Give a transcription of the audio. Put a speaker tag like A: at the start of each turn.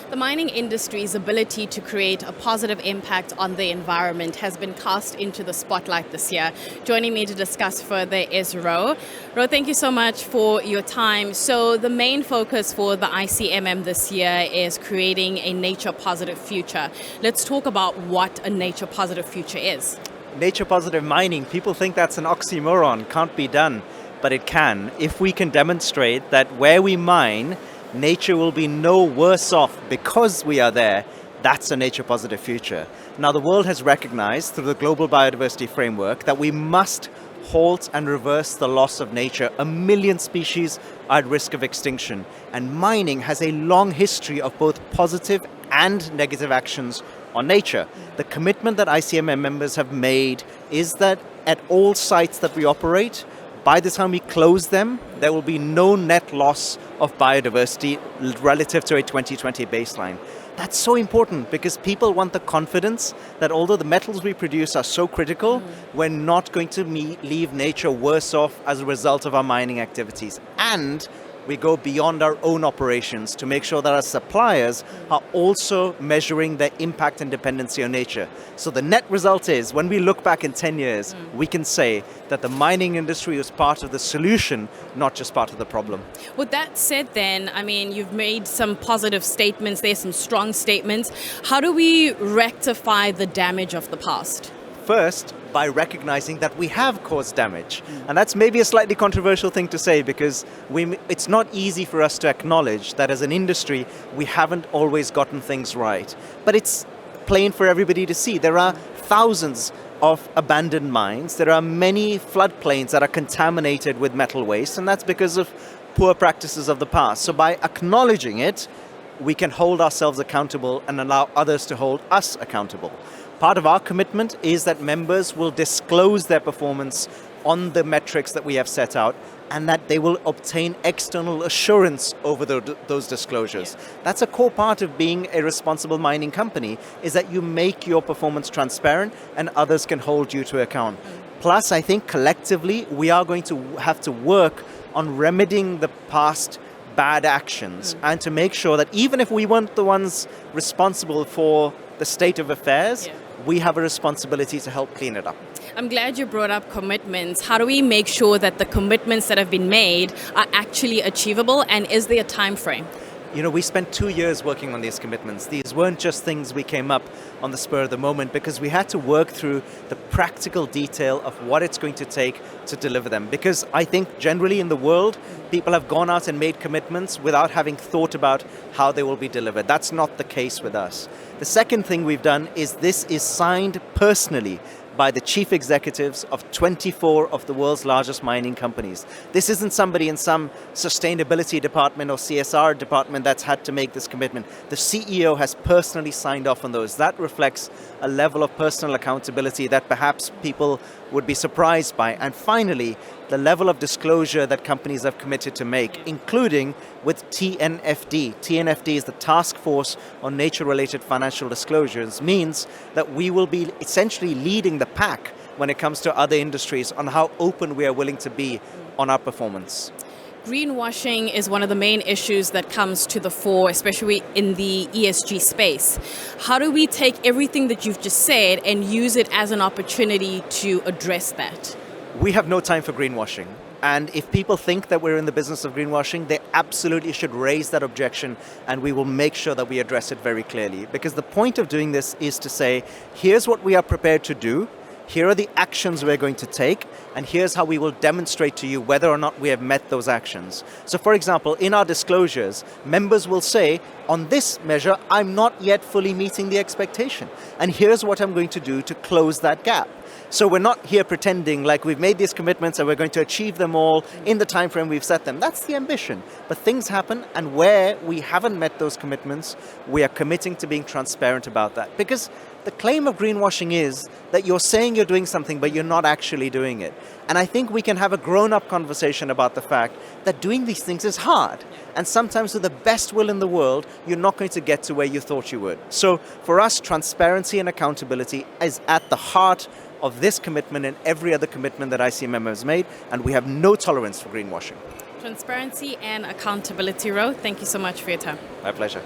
A: The mining industry's ability to create a positive impact on the environment has been cast into the spotlight this year. Joining me to discuss further is Ro. Ro, thank you so much for your time. So the main focus for the ICMM this year is creating a nature-positive future. Let's talk about what a nature-positive future is.
B: Nature-positive mining, people think that's an oxymoron, can't be done, but it can. If we can demonstrate that where we mine, nature will be no worse off because we are there, that's a nature-positive future. Now, the world has recognized through the Global Biodiversity Framework that we must halt and reverse the loss of nature. 1 million species are at risk of extinction, and mining has a long history of both positive and negative actions on nature. The commitment that ICMM members have made is that at all sites that we operate, by the time we close them, there will be no net loss of biodiversity relative to a 2020 baseline. That's so important because people want the confidence that although the metals we produce are so critical, we're not going to leave nature worse off as a result of our mining activities. And we go beyond our own operations to make sure that our suppliers are also measuring their impact and dependency on nature. So the net result is, when we look back in 10 years, we can say that the mining industry was part of the solution, not just part of the problem.
A: With that said then, I mean, you've made some positive statements there, some strong statements. How do we rectify the damage of the past?
B: First, by recognizing that we have caused damage. And that's maybe a slightly controversial thing to say because it's not easy for us to acknowledge that as an industry, we haven't always gotten things right. But it's plain for everybody to see. There are thousands of abandoned mines. There are many floodplains that are contaminated with metal waste, and that's because of poor practices of the past. So by acknowledging it, we can hold ourselves accountable and allow others to hold us accountable. Part of our commitment is that members will disclose their performance on the metrics that we have set out and that they will obtain external assurance over those disclosures. That's a core part of being a responsible mining company, is that you make your performance transparent and others can hold you to account. Plus, I think collectively, we are going to have to work on remedying the past bad actions and to make sure that even if we weren't the ones responsible for the state of affairs, we have a responsibility to help clean it up.
A: I'm glad you brought up commitments. How do we make sure that the commitments that have been made are actually achievable, and is there a time frame?
B: You know, we spent 2 years working on these commitments. These weren't just things we came up on the spur of the moment because we had to work through the practical detail of what it's going to take to deliver them. Because I think generally in the world, people have gone out and made commitments without having thought about how they will be delivered. That's not the case with us. The second thing we've done is this is signed personally by the chief executives of 24 of the world's largest mining companies. This isn't somebody in some sustainability department or CSR department that's had to make this commitment. The CEO has personally signed off on those. That reflects a level of personal accountability that perhaps people would be surprised by. And finally, the level of disclosure that companies have committed to make, including with TNFD. TNFD is the Task Force on Nature-Related Financial Disclosures, means that we will be essentially leading the pack when it comes to other industries on how open we are willing to be on our performance.
A: Greenwashing is one of the main issues that comes to the fore, especially in the ESG space. How do we take everything that you've just said and use it as an opportunity to address that?
B: We have no time for greenwashing. And if people think that we're in the business of greenwashing, they absolutely should raise that objection, and we will make sure that we address it very clearly. Because the point of doing this is to say, here's what we are prepared to do, here are the actions we're going to take, and here's how we will demonstrate to you whether or not we have met those actions. So for example, in our disclosures, members will say, on this measure, I'm not yet fully meeting the expectation. And here's what I'm going to do to close that gap. So we're not here pretending like we've made these commitments and we're going to achieve them all in the time frame we've set them. That's the ambition. But things happen, and where we haven't met those commitments, we are committing to being transparent about that. Because the claim of greenwashing is that you're saying you're doing something, but you're not actually doing it. And I think we can have a grown-up conversation about the fact that doing these things is hard. And sometimes with the best will in the world, you're not going to get to where you thought you would. So for us, transparency and accountability is at the heart of this commitment and every other commitment that ICMM has made, and we have no tolerance for greenwashing.
A: Transparency and accountability, Ro. Thank you so much for your time.
B: My pleasure.